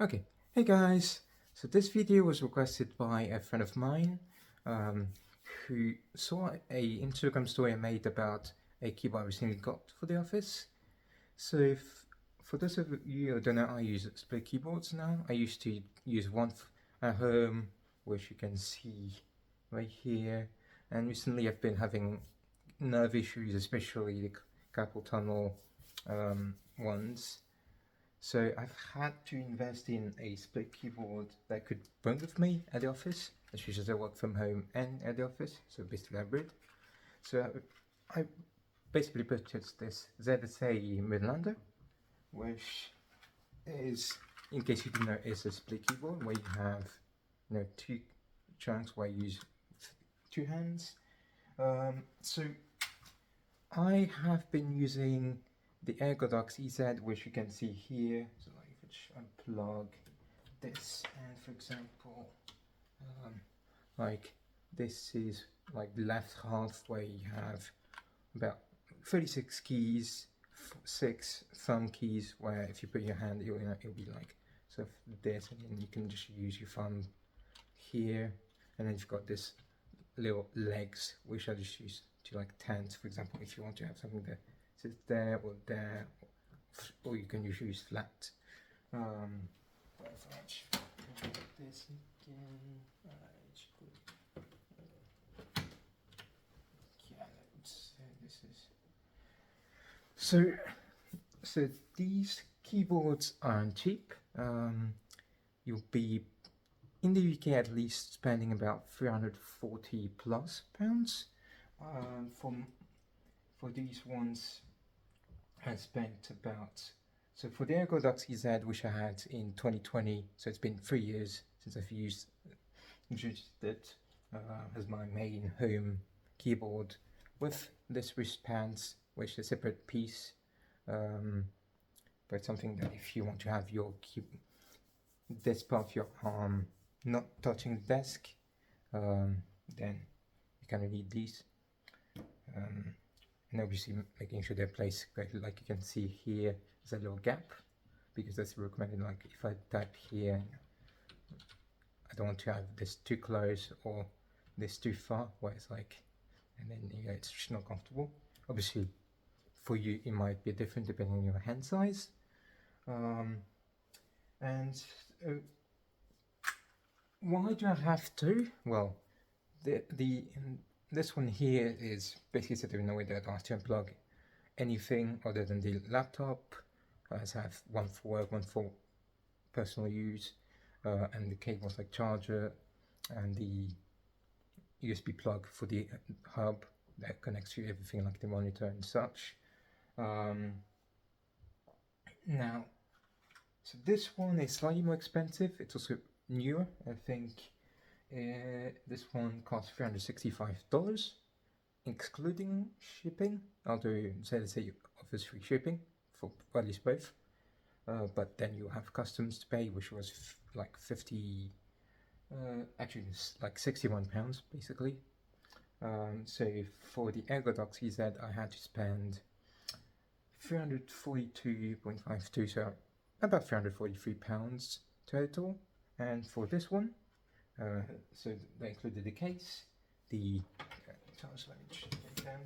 Okay, hey guys! So this video was requested by a friend of mine um, who saw a Instagram story I made about a keyboard I recently got for the office. So for those of you who don't know, I use split keyboards now. I used to use one at home, which you can see right here, and recently I've been having nerve issues, especially the carpal tunnel ones. So I've had to invest in a split keyboard that could run with me at the office, especially as I work from home and at the office, so basically hybrid. So I basically purchased this ZSA Moonlander, which is, in case you didn't know, is a split keyboard where you have two chunks where you use two hands. So I have been using the ErgoDox EZ, which you can see here. So like if I unplug this, and for example, like this is like the left half where you have about 36 keys, 6 thumb keys, where if you put your hand, it'll be like sort of this, and then you can just use your thumb here, and then you've got this little legs, which I just use to like tent, for example, if you want to have something that sits there, or you can just use flat. But if I actually this again, this is so these keyboards aren't cheap. You'll be in the UK at least spending about £340 plus. For these ones, I spent about, so for the ErgoDox EZ, which I had in 2020, so it's been 3 years since I've used it as my main home keyboard, with this wristbands, which is a separate piece, but something that if you want to have your this part of your arm not touching the desk, then you can need these. And obviously making sure they're placed correctly, like you can see here, there's a little gap, because that's recommended. Like if I type here, I don't want to have this too close or this too far, where it's like, and then it's just not comfortable. Obviously for you it might be different depending on your hand size. Why do I have to? Well, this one here is basically set up in a way that I don't have to unplug anything other than the laptop. I have one for work, one for personal use, and the cables like charger and the USB plug for the hub that connects to everything like the monitor and such. Now, so this one is slightly more expensive. It's also newer. I think this one costs $365, excluding shipping. Although ZSA offers free shipping for at least both, but then you have customs to pay, which was like 50. Actually, it's like £61 basically. So for the ErgoDox EZ, I had to spend £342.52, so about £343 total. And for this one, so they included the case, the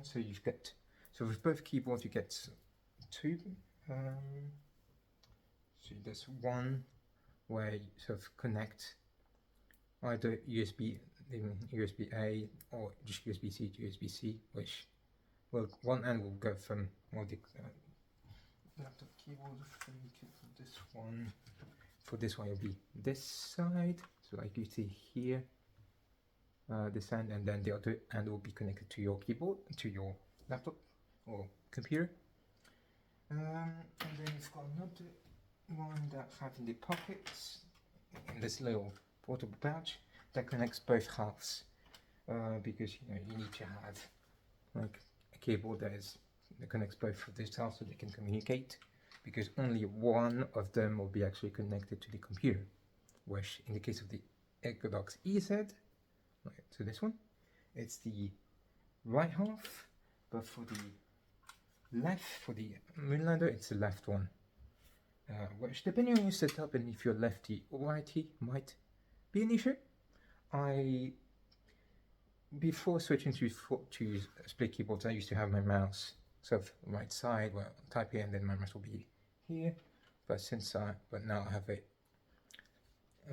so you get, so with both keyboards you get two. So there's one where you sort of connect either USB-A or just USB-C to USB-C, which, well, one end will go from the laptop keyboard. For this one it'll be this side, so like you see here, this end, and then the other end will be connected to your keyboard, to your laptop or computer. And then you've got another one that I have in the pockets, in this little portable pouch that connects both halves, because you need to have like a keyboard that connects both of these halves so they can communicate, because only one of them will be actually connected to the computer, which in the case of the ErgoDox EZ, so this one, it's the right half, but for the Moonlander, it's the left one. which depending on your setup and if you're lefty or righty might be an issue. Before switching to split keyboards, I used to have my mouse sort of right side where I type here and then my mouse will be here. But now I have a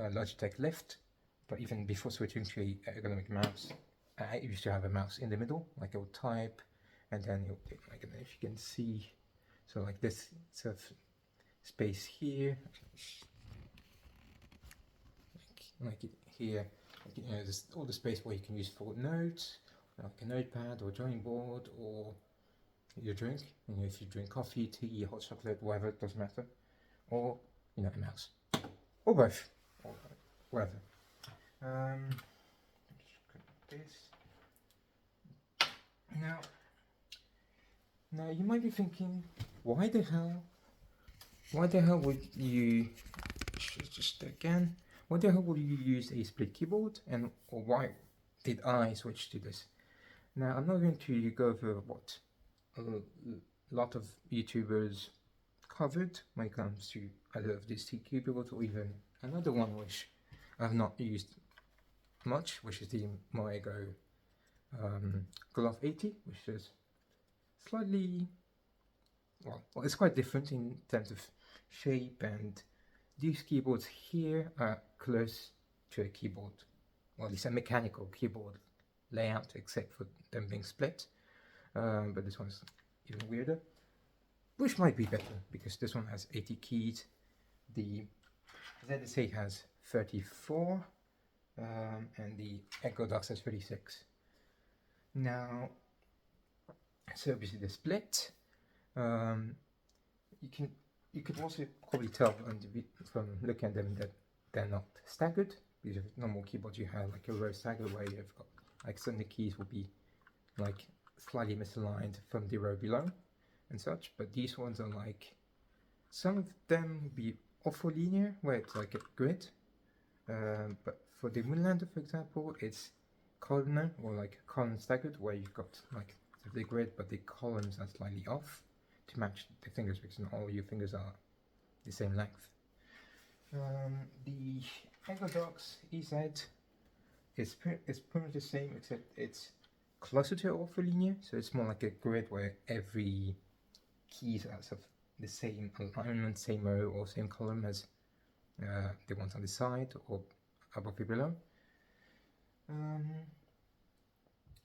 Logitech left. But even before switching to an ergonomic mouse, I used to have a mouse in the middle, like I would type, and then I don't know if you can see, so like this sort of space here, like here, like, you know, there's all the space where you can use for notes, like a notepad or a drawing board, or your drink. You know, if you drink coffee, tea, hot chocolate, whatever, it doesn't matter, or you know, a mouse, or both, or whatever. This. Now you might be thinking, why the hell would you just again? Why the hell would you use a split keyboard, or why did I switch to this? Now I'm not going to go over what a lot of YouTubers covered when it comes to either of these two keyboards, or even another one which I've not used much, which is the Moego Glove 80, which is slightly, well, it's quite different in terms of shape, and these keyboards here are close to a keyboard, or at least a mechanical keyboard layout, except for them being split. But this one's even weirder, which might be better because this one has 80 keys. The ZSA has 34, and the ErgoDox has 36. Now, so obviously the split. You could also probably tell from looking at them that they're not staggered, because with normal keyboards you have like a row stagger where you've got like some of the keys will be like slightly misaligned from the row below and such, but these ones are like, some of them will be awful linear where it's like a grid, but for the Moonlander, for example, it's columnar or like column staggered, where you've got like the grid but the columns are slightly off to match the fingers, because not all your fingers are the same length. The ErgoDox EZ is pretty much the same, except it's closer to ortholinear, so it's more like a grid where every keys are sort of the same alignment, same row or same column as the ones on the side or above or below.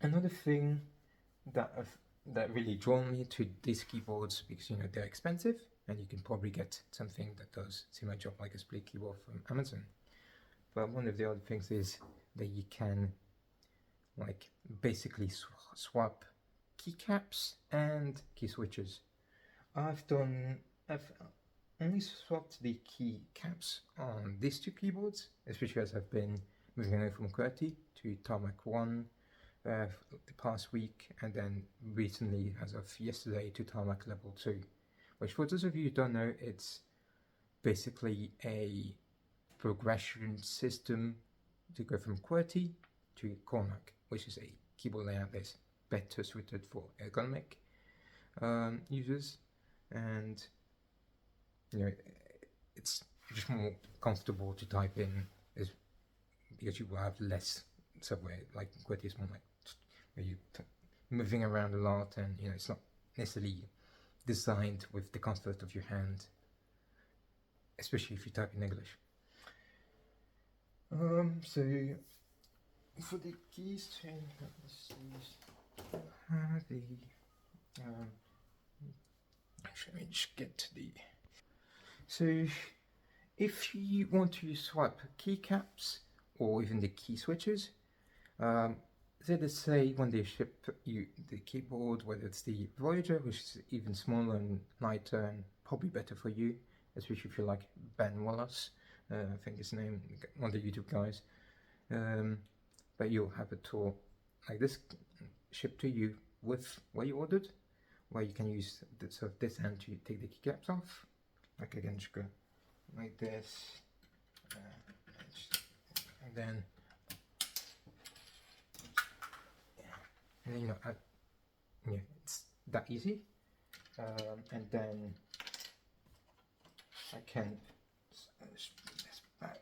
Another thing that really drawn me to these keyboards, because you know they're expensive and you can probably get something that does similar job like a split keyboard from Amazon, but one of the other things is that you can like basically swap keycaps and key switches. I've only swapped the keycaps on these two keyboards, especially as I've been moving away from QWERTY to Tarmac 1 the past week, and then recently, as of yesterday, to Tarmac Level 2, which, for those of you who don't know, it's basically a progression system to go from QWERTY to Cormac, which is a keyboard layout that's better suited for ergonomic users, and you know, it's just more comfortable to type in, because you will have less subway. Like QWERTY is more like where you moving around a lot, and you know it's not necessarily designed with the comfort of your hand, especially if you type in English. So for the keys chain, let me just get to the. So if you want to swap keycaps or even the key switches, ZSA, when they ship you the keyboard, whether it's the Voyager, which is even smaller and lighter and probably better for you, especially if you like Ben Wallace, I think his name, one of the YouTube guys, but you'll have a tool like this shipped to you with what you ordered, where you can use this end to take the keycaps off. Like again, just go like this, and then you know, yeah, it's that easy. And then I can put this back,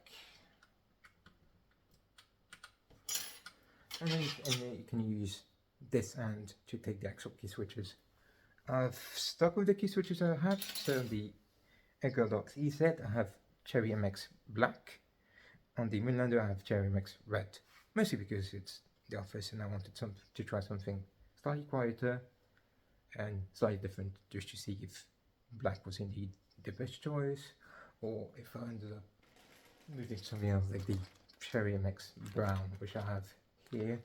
and then you can use this hand to take the actual key switches. I've stuck with the key switches I have. So the ErgoDox EZ, I have Cherry MX Black. On the Moonlander, I have Cherry MX Red. Mostly because it's the office and I wanted to try something slightly quieter and slightly different, just to see if black was indeed the best choice, or if I ended up moving something else like the Cherry MX Brown, which I have here,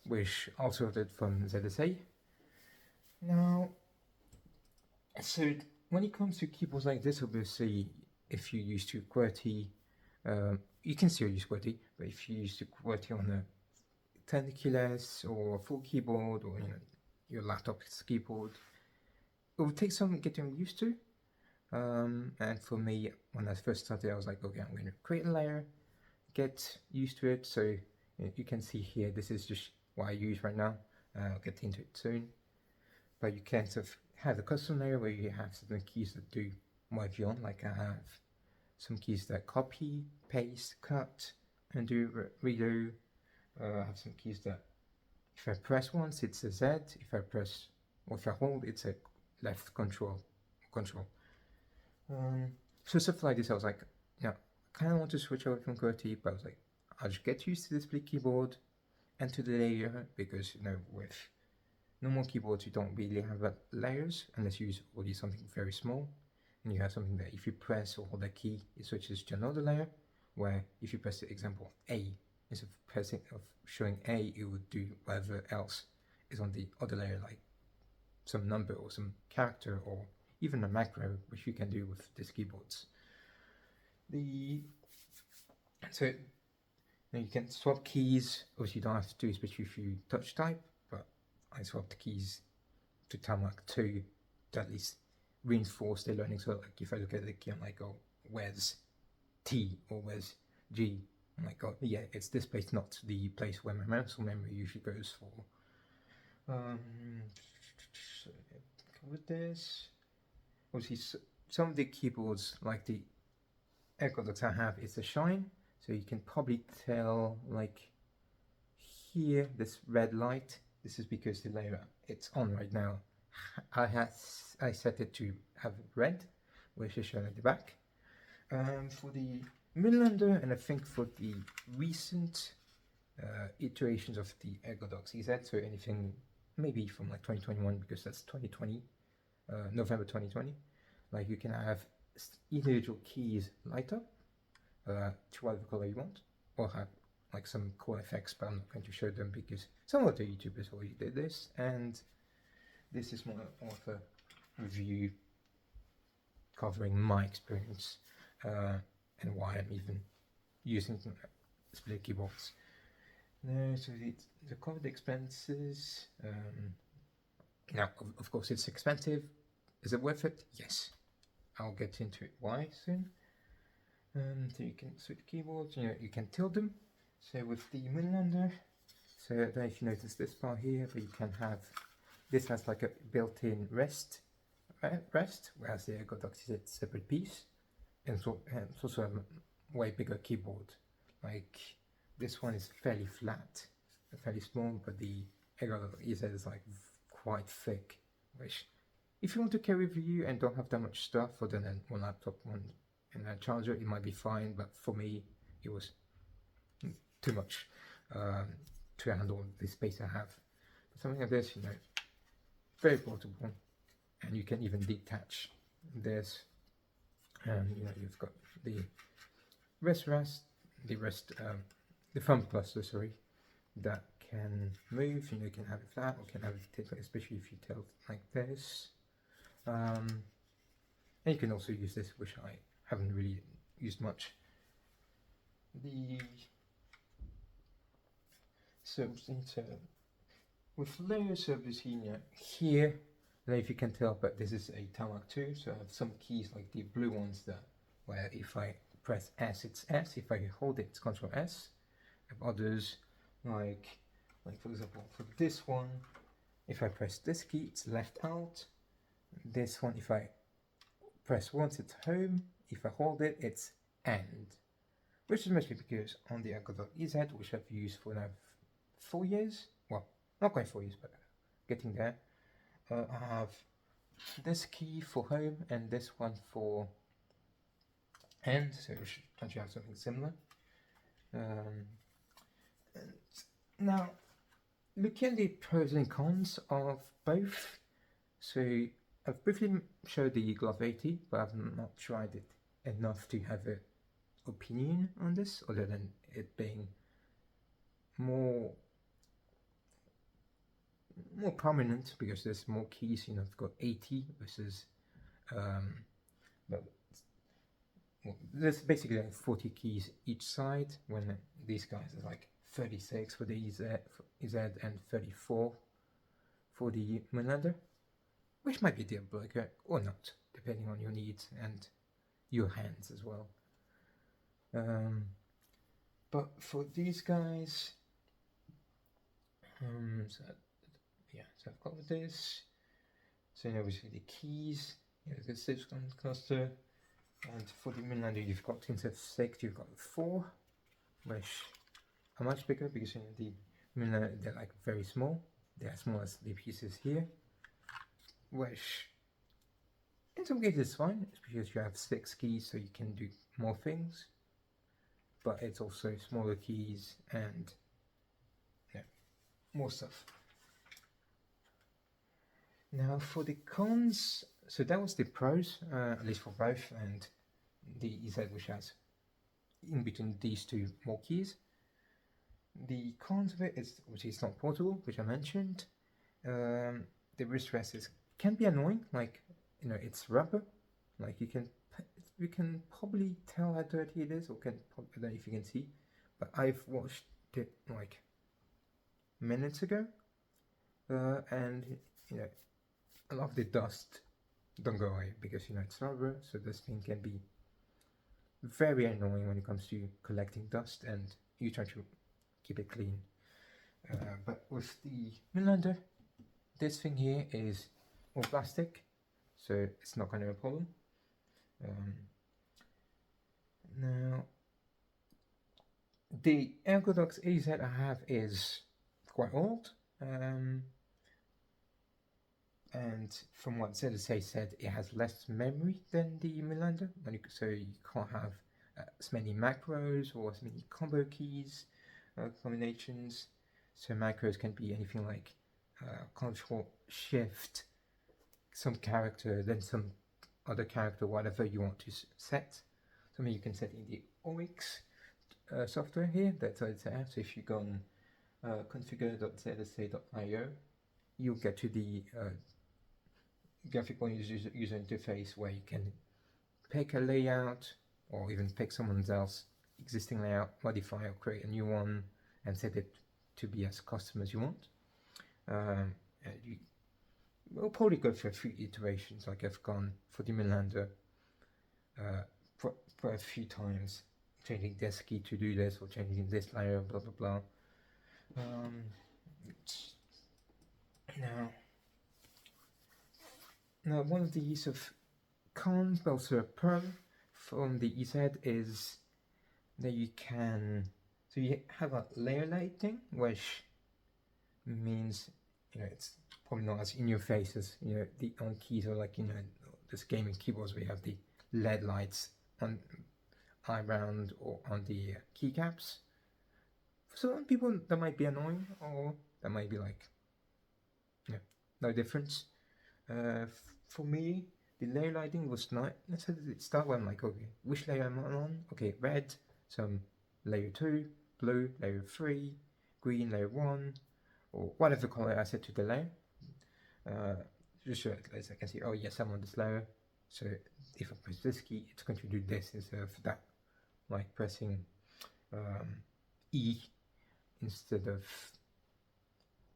which also did from ZSA. Now, so when it comes to keyboards like this, obviously, if you use to QWERTY, you can still use QWERTY, but if you use to QWERTY on a 10 keyless or a full keyboard, or your laptop's keyboard, it will take some getting used to. And for me, when I first started, I was like, okay, I'm going to create a layer, get used to it. So you can see here, this is just what I use right now. I'll get into it soon. But you can sort of have a custom layer where you have certain keys that do what you want. Like I have some keys that copy, paste, cut, and do redo. I have some keys that if I press once, it's a Z. If I press, or if I hold, it's a left control. So stuff like this, I was like, yeah, I kind of want to switch over from QWERTY, but I was like, I'll just get used to this split keyboard and to the layer, because with normal keyboards you don't really have layers unless you use something very small, and you have something that if you press or hold a key, it switches to another layer. Where if you press the example A, instead of showing A, it would do whatever else is on the other layer, like some number or some character or even a macro, which you can do with these keyboards. So you can swap keys. Obviously, you don't have to do, especially if you touch type, but I swapped keys to Tarmac 2 to at least reinforce the learning. So like if I look at the key, I'm like, oh, where's T or where's G? I'm like, oh yeah, it's this place, not the place where my muscle memory usually goes for. So covered this. Obviously, some of the keyboards, like the ErgoDox I have, it's a shine, so you can probably tell, like here, this red light. This is because the layer it's on right now, I set it to have red, which is shown at the back. For the Moonlander, and I think for the recent iterations of the ErgoDox EZ, so anything maybe from like 2021, because that's 2020, November 2020, like you can have individual keys light up to whatever color you want, or have like some cool effects, but I'm not going to show them because some of the YouTubers already did this, and this is more of a review covering my experience and why I'm even using split keyboards. No, so the covered expenses. Now, of course, it's expensive. Is it worth it? Yes. I'll get into it why soon. So you can switch keyboards. You can tilt them. So with the Moonlander, so I don't know if you notice this part here, but you can have this has like a built-in rest, whereas the ErgoDox is a separate piece, and so it's also a way bigger keyboard. Like this one is fairly flat, fairly small, but the ErgoDox is like quite thick, which if you want to carry with you and don't have that much stuff, other than one laptop, one and a charger, it might be fine, but for me it was too much to handle the space I have. But something like this, very portable, and you can even detach this, and you've got the thumb cluster, sorry, that can move. You can have it flat or can have it tilted, especially if you tilt like this. And you can also use this, which I haven't really used much. With layers, obviously, here, I don't know if you can tell, but this is a Tarmac 2, so I have some keys like the blue ones where if I press S, it's S, if I hold it, it's Control S. I have others, like for example, for this one, if I press this key, it's left out. This one, if I press once, it's home. If I hold it, it's end. Which is mostly because on the ErgoDox EZ, which I've used for now 4 years, well, not quite 4 years, but getting there, I have this key for home and this one for end, so we should actually have something similar. And now, looking at the pros and cons of both, so I've briefly showed the Glove 80, but I've not tried it enough to have an opinion on this, other than it being more prominent because there's more keys. You know, I've got 80 versus well, there's basically like 40 keys each side, when these guys are like 36 for the EZ and 34 for the Moonlander, which might be a deal breaker or not, depending on your needs and your hands as well. But for these guys, so I've got this. So obviously the keys, the 6 cluster, and for the Moonlander you've got, instead of 6, you've got 4, which are much bigger because the Moonlander, they're like very small. They're as small as the pieces here, which in some cases is fine. It's because you have 6 keys, so you can do more things. But it's also smaller keys and more stuff. Now for the cons, so that was the pros, at least for both, and the EZ, which has in between these two more keys. The cons of it is obviously it's not portable, which I mentioned. The wrist rest can be annoying, like it's rubber, like you can probably tell how dirty it is, or I don't know if you can see, but I've washed it like minutes ago, and a lot of the dust don't go away because it's rubber, so this thing can be very annoying when it comes to collecting dust, and you try to keep it clean. But with the Moonlander, this thing here is all plastic, so it's not going to be a problem. Now, the ErgoDox AZ I have is quite old, and from what ZSA said, it has less memory than the Moonlander, so you can't have as many macros or as many combo keys combinations. So macros can be anything like Control Shift some character, then some other character, whatever you want to set. So you can set in the OX software here, that's how it's there. So if you go on configure.zsa.io, you'll get to the graphical user interface where you can pick a layout or even pick someone else's existing layout, modify or create a new one and set it to be as custom as you want. We'll probably go for a few iterations, like I've gone for the Moonlander for a few times, changing this key to do this or changing this layer, blah blah blah. Now one of the use of cons, but also a pro from the EZ is that you can, so you have a layer lighting, which means it's probably not as in your face as the on keys, or like this gaming keyboards where you have the LED lights on around or on the keycaps. For some people that might be annoying, or that might be like no difference. For me, the layer lighting was not. Let's say it start when I'm like, okay, which layer am I on? Okay, red, some layer 2, blue, layer 3, green, layer 1, or whatever color I set to the layer. Just so as I can see, oh yes, I'm on this layer. So if I press this key, it's going to do this instead of that, like pressing E instead of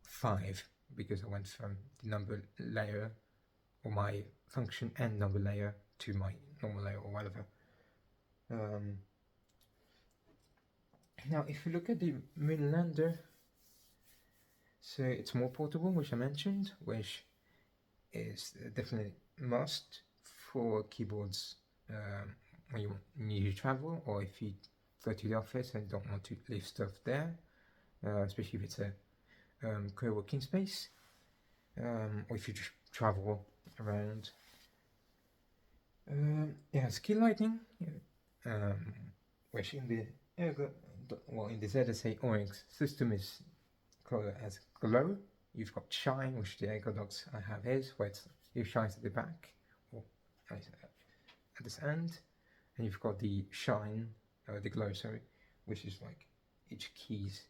5, because I went from the number layer or my function and number layer to my normal layer or whatever. Now if you look at the Moonlander, so it's more portable, which I mentioned, which is definitely must for keyboards when you need to travel, or if you go to the office and don't want to leave stuff there, especially if it's a co-working space, or if you just travel around. Yeah, skill lighting, which in the in the ZSA Oryx system is called as glow. You've got shine, which the ErgoDox I have is, where it shines at the back, or at this end, and you've got the shine, the glow, sorry, which is like each keys,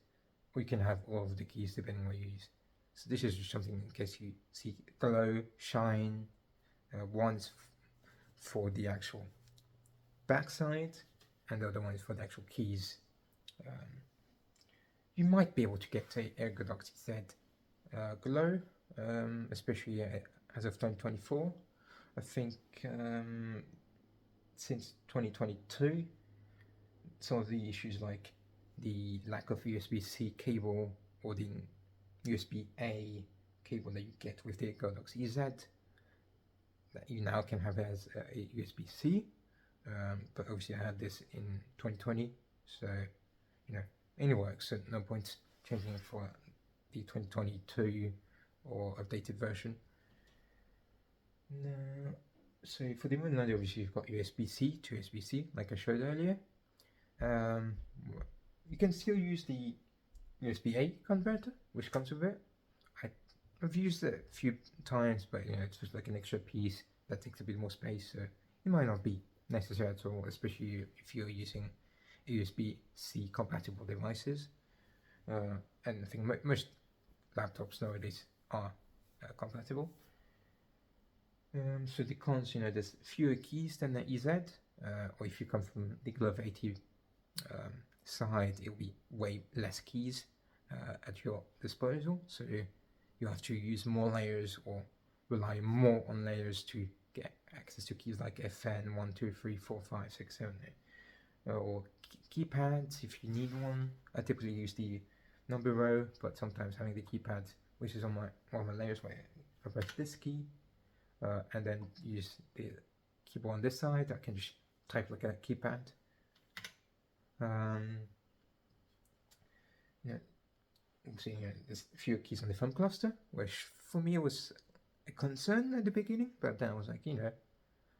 or you can have all of the keys depending on what you use. So this is just something in case you see glow, shine, one's for the actual backside, and the other one is for the actual keys. You might be able to get a ErgoDox Z glow, especially as of 2024. I think since 2022, some of the issues like the lack of USB-C cable or the USB-A cable that you get with the ErgoDox EZ, that you now can have as a USB-C, but obviously I had this in 2020, so you know, it works, so no point changing it for the 2022 or updated version. Now, so for the Moonlander, obviously you've got USB-C to USB-C, like I showed earlier. You can still use the USB-A converter, which comes with it. I've used it a few times, but you know, it's just like an extra piece that takes a bit more space, so it might not be necessary at all, especially if you're using USB-C compatible devices. And I think most laptops nowadays are compatible. So the cons, you know, there's fewer keys than the EZ, or if you come from the Glove 80 side, it'll be way less keys at your disposal, so you have to use more layers or rely more on layers to get access to keys like FN 1, 2, 3, 4, 5, 6, 7, 8, or keypads if you need one. I typically use the number row, but sometimes having the keypad, which is on one of my layers, where I press this key and then use the keyboard on this side, I can just type like a keypad. Yeah. So, you know, there's fewer keys on the thumb cluster, which for me was a concern at the beginning, but then I was like, you know,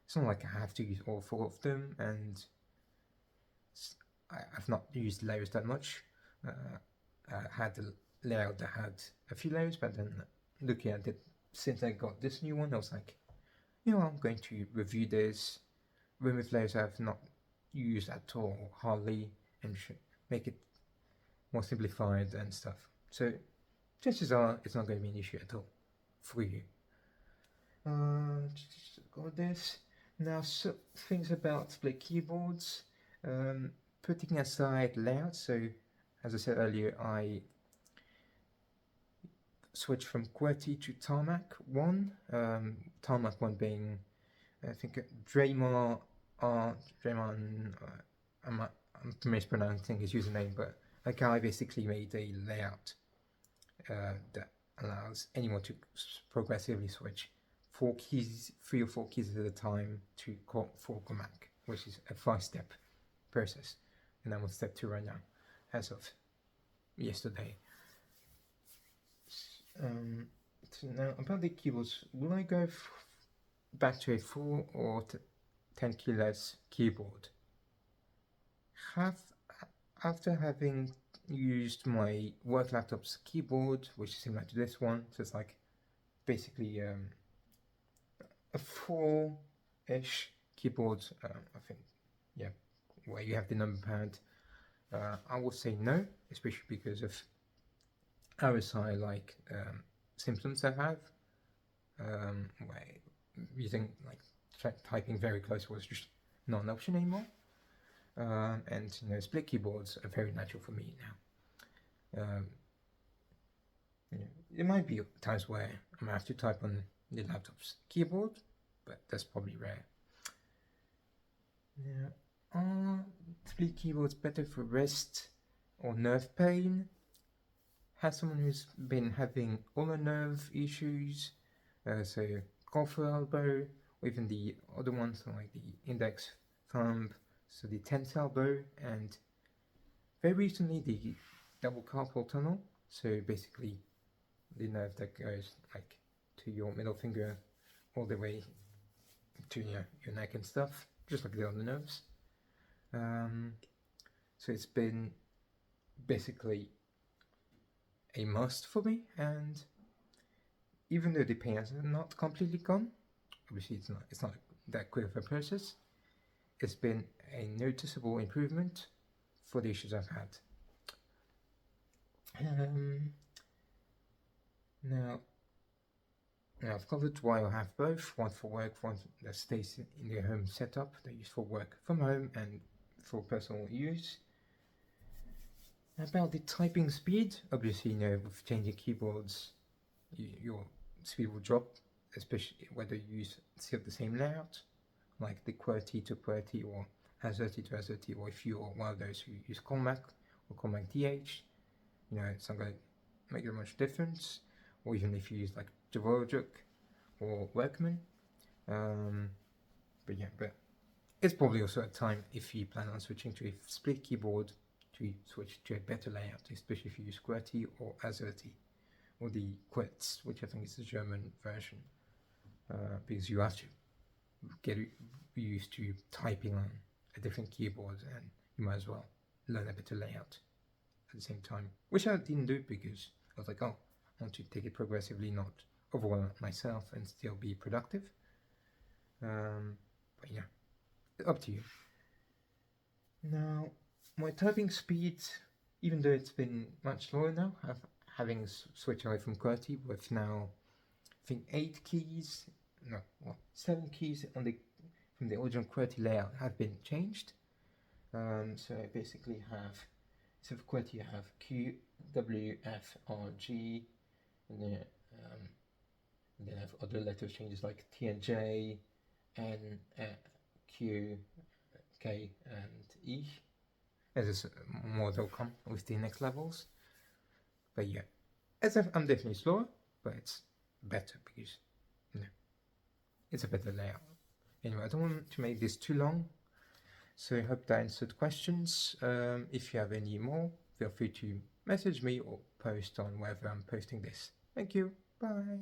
it's not like I have to use all 4 of them, and I've not used layers that much. I had a layout that had a few layers, but then looking at it since I got this new one, I was like, you know, I'm going to review this, remove layers I've not used at all, hardly, and make it more simplified and stuff. So chances are it's not going to be an issue at all for you. Got this. Now, so things about split keyboards. Putting aside layout, so as I said earlier, I switched from QWERTY to Tarmac 1. Tarmac 1 being, I think, Draymond. I'm mispronouncing his username, but a guy basically made a layout that allows anyone to progressively switch 4 keys, 3 or 4 keys at a time to full Mac, which is a 5-step process. And I'm on step 2 right now, as of yesterday. So now about the keyboards, will I go back to a 4 or 10 keyless keyboard? After having used my work laptop's keyboard, which is similar to this one, so it's like basically a 4-ish keyboard, I think, yeah, where you have the number pad. I would say no, especially because of RSI like symptoms I have, where using like typing very close was just not an option anymore. And you know, split keyboards are very natural for me now. You know, there might be times where I'm gonna have to type on the laptop's keyboard, but that's probably rare. Yeah. Are split keyboards better for wrist or nerve pain? Has someone who's been having ulnar nerve issues, so golfer elbow or even the other ones like the index, thumb, so the tensile bow, and very recently the double carpal tunnel. So basically the nerve that goes like to your middle finger all the way to your neck and stuff, just like the other nerves. So it's been basically a must for me, and even though the pain has not completely gone, obviously it's not that quick of a process, it's been a noticeable improvement for the issues I've had. Now I've covered why I have both, one for work, one that stays in the home setup, that is for work from home and for personal use. About the typing speed, obviously, with changing keyboards, your speed will drop, especially whether you still the same layout, like the QWERTY to QWERTY or AZERTY to AZERTY, or if you are one of those who use Comac or Comac DH, it's not going to make that much difference. Or even if you use like Dvorak or Workman. But it's probably also a time if you plan on switching to a split keyboard to switch to a better layout, especially if you use QWERTY or AZERTY, or the Quetz, which I think is the German version, because you have to get used to typing on a different keyboard, and you might as well learn a better layout at the same time, which I didn't do because I was like, oh, I want to take it progressively, not overwhelm myself and still be productive. But yeah, up to you. Now, my typing speed, even though it's been much slower now, having switched away from QWERTY with now, I think 7 keys from the original QWERTY layout have been changed. So I basically have, instead of QWERTY, I have Q, W, F, R, G, and then I have other letter changes like T and J, N, Q, K, and E. As more they'll come with the next levels. But yeah, I'm definitely slower, but it's better because it's a better layout. Anyway, I don't want to make this too long, so I hope that answered questions. If you have any more, feel free to message me or post on wherever I'm posting this. Thank you. Bye.